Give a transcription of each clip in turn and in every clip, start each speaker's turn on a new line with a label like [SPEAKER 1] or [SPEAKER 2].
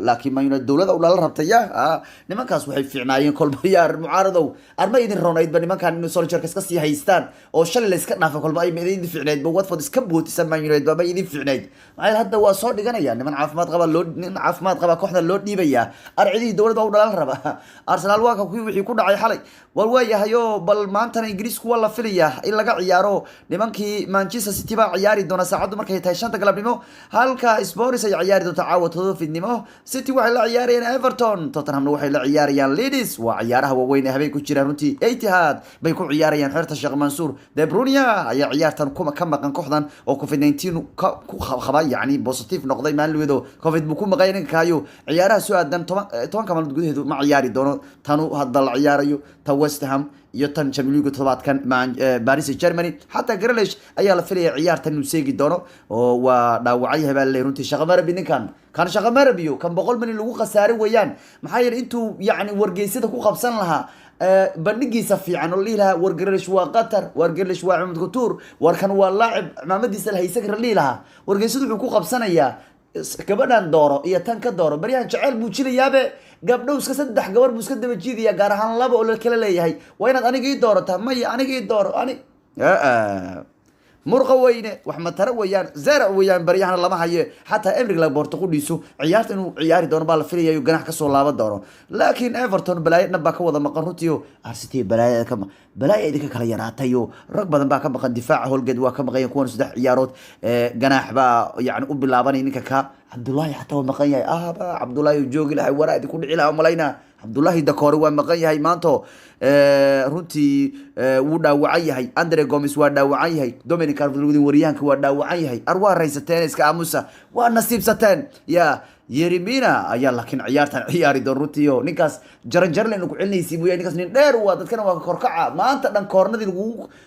[SPEAKER 1] laakiin ma yuna dawladda u la rabtaya nimankaas waxay fiicnaayeen kolba yaar mucaaradow arma idin roonayd ba nimankan inuu Solskjaer iska sii haystaan oo shalay la iska dhaafay kolba ay idin fiicnayd ba Watford iska bootisan Man United ba idin fiicnayd maxay hadda waa soo dhiganaya niman caafimaad qaba kooxda loo dhiibaya arcidii dawladda u dhalan raba Arsenal waa ka wixii ku dhacay xalay walwaayahayo bal maantana Ingiriisku waa la filaya in laga ciyaaro nimankii Manchester City ba ciyaari doona saacadu markay tahay 5 galabnimo halka Spurs ay ciyaari doonto caawa fidnimo City waxay la ciyaarayaan Everton Totanham waxay la ciyaarayaan Leeds waa ciyaaraha waaweyn ee habeen ku jira runtii Etihad bay ku ciyaarayaan xirta Sheikh Mansour De Bruyne ayaa ciyaartan ka maqan kooxdan oo COVID-19 ku khaba yani positive noqday maalweedo COVID buu ku maqay ninkaayo ciyaaraha soo aadan 10 maalmood gudaheedu ma ciyaari doono tanu hadda la ciyaarayo ta West Ham iyo tan Champions League todobaadkan Paris Germany hatta Grealish ayaa la filayay ciyaartan inuu seegi doono oo waa dhaawacay habeen le runtii shaqo marab ninkan kan shaqo marabiyo kan 100 milyan lagu khasaari weeyaan maxay yar intuu yani wargeysada ku qabsan lahaa bandhigiisa fiican oo liilaha Grealish waa Qatar Grealish waa Umad Couture warkan waa laacib maamadiisa la haysan kara liilaha wargeysadu wuxuu ku qabsanayaa gabadhan dooro iyo tan ka dooro bariyahan jacayl buu jilayaabe gabdhow iska saddex gabar buu iska daba jiidaya gaar ahaan laba oo la kala leeyahay waa inaad aniga ii doorataa maya aniga ii dooro murqa weyne wax ma tara weeyaan zara weeyaan baryahan lama haye xataa Emric Laporte qudhiisu ciyaarta inuu ciyaari doono baa la filayaa ganax ka soo laaban doono laakiin Everton balaayadna baa ka wada maqan runtii Arsenal balaayad idinka kala yaraatay rag badan baa ka maqan difaaca Holgate waa ka maqan kuwan saddex ciyaarood ganax baa yani u bilaabanay ninka ka Abdullahi xataa waa maqan yahay Abdullahi joogi lahay waraadi ku dhici lahaa malayna Abdullahi Dakore waa maqan yahay maanto runtii wuu dhaawacan yahay Andre Gomes waa dhaawacan yahay Dominic Calvert-Lewin wariyaanka waa dhaawacan yahay arwaa raysateen iska aamusa waa nasiibsateen ya Yeremina ayaa laakiin ciyaartan ciyaari doon runtii ninkaas jaranjarleen ku celinaysi buu yahay ninkaas nin dheer waa dadkana waa korkaca maanta dhan koornadii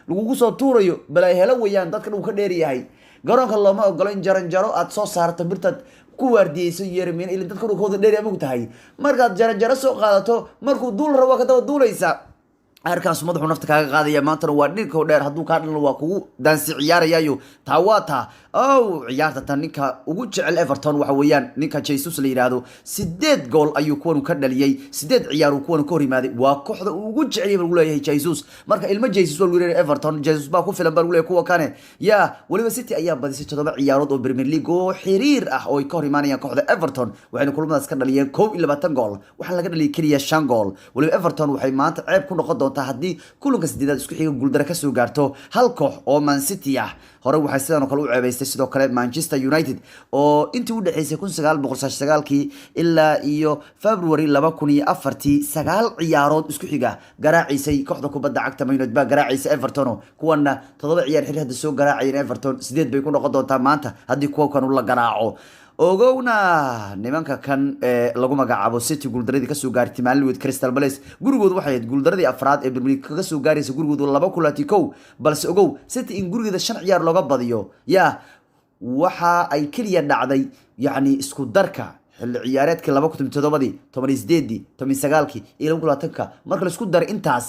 [SPEAKER 1] lagu soo tuurayo balay helo weeyaan dadkan uu ka dheer yahay garoonka looma ogolo in jaranjaro aad soo saarto birtad ku waardiyeyso Yeremina ilaa dadka uu kooda dheer ama tahay markaad jaranjaro soo qaadato markuu duul rabo ka daba duulaysa arkaas madaxu nafta kaaga qaadaya maanta waa dhirka dheer haduu ka dhalno waa kugu daansi ciyaarayayo taawata ciyaarta tan ninka ugu jecel Everton waxa weeyaan ninka Jesus la yiraahdo 8 gool ayuu kuwan ka dhaliyay 8 ciyaar uu kuwan ka horimaaday waa kooxda ugu jecel yahay lagu leeyahay Jesus marka ilma Jesus waa lagu leeyahay Everton Jesus baa ku filan baa lagu leeyahay kuwa kane ya waliba City ayaa badisay 7 ciyaarood oo Premier League oo xiriir ah oo ay ka horimaanayaan kooxda Everton waxayna kulmadaas ka dhaliyeen 21 gool waxa laga dhaliyay kaliya 5 gool waliba Everton waxay maanta ceeb ku noqon haddii kulanka sideedaad isku xiga guuldaro ka soo gaarto hal koox oo Man City ah hore waxay sidoo kale u ceebaystay sidoo kale Manchester United oo intii u dhaxaysay 1999 ilaa iyo February 2004 sagaal ciyaarood isku xiga garaacisay kooxda kubadda cagta Man United ba garaacisay Everton kuwana 7 ciyaar xiriir hadda soo garaacayeen Everton 8 bay ku noqon doontaa maanta haddii kuwa kan la garaaco ogowna nimanka kan lagu magacaabo City guuldaradii ka soo gaartay maalweed Crystal Palace gurigoodu waxay ahayd guuldaradii afraad ee Premier League kaga soo gaaraysa gurigoodu 2-1 balse ogow City in gurigeeda 5 ciyaar looga badiyo ya waxa ay kaliya dhacday yani isku darka xilli ciyaareedkii 2017 18 19 iyo 2020 marka la isku dar intaas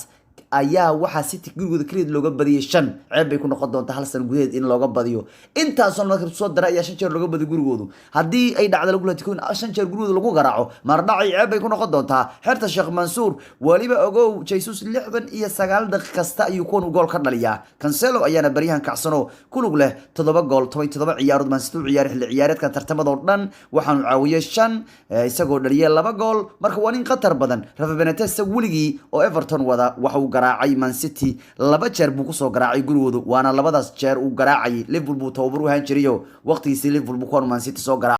[SPEAKER 1] ayaa waxa City gurigooda kaliya looga badiyay 5 ceeb bay ku noqon doontaa hal san gudaheed in looga badiyo intaas oo marka soo daray ayaa 5 jeer looga badiyo gurigoodu hadii ay dhacdo lagu leeyahay 5 jeer gurigooda lagu garaaco mar dhacay ceeb bay ku noqon doontaa xirta Sheikh Mansour waliba ogow Jesus 69 daqiiqo kasta ayuu kuwan gool ka dhaliyaa Cancelo ayaana bariyahan kacsano ku lug leh 7 gool 17 ciyaarood Man City ciyaar xilli ciyaareedka tartamada oo dhan waxaanu caawiyay 5 isagoo dhaliyay 2 gool marka waa nin qatar badan Rafa Benitez wuligi oo Everton wada waxa uu garaacay Man City 2 jeer buu ku soo garaacay gurigooda waana labadaas jeer uu garaacay Liverpool buu tababar u ahaan jiray waqtigiisii Liverpool buu ku Man City soo garaacay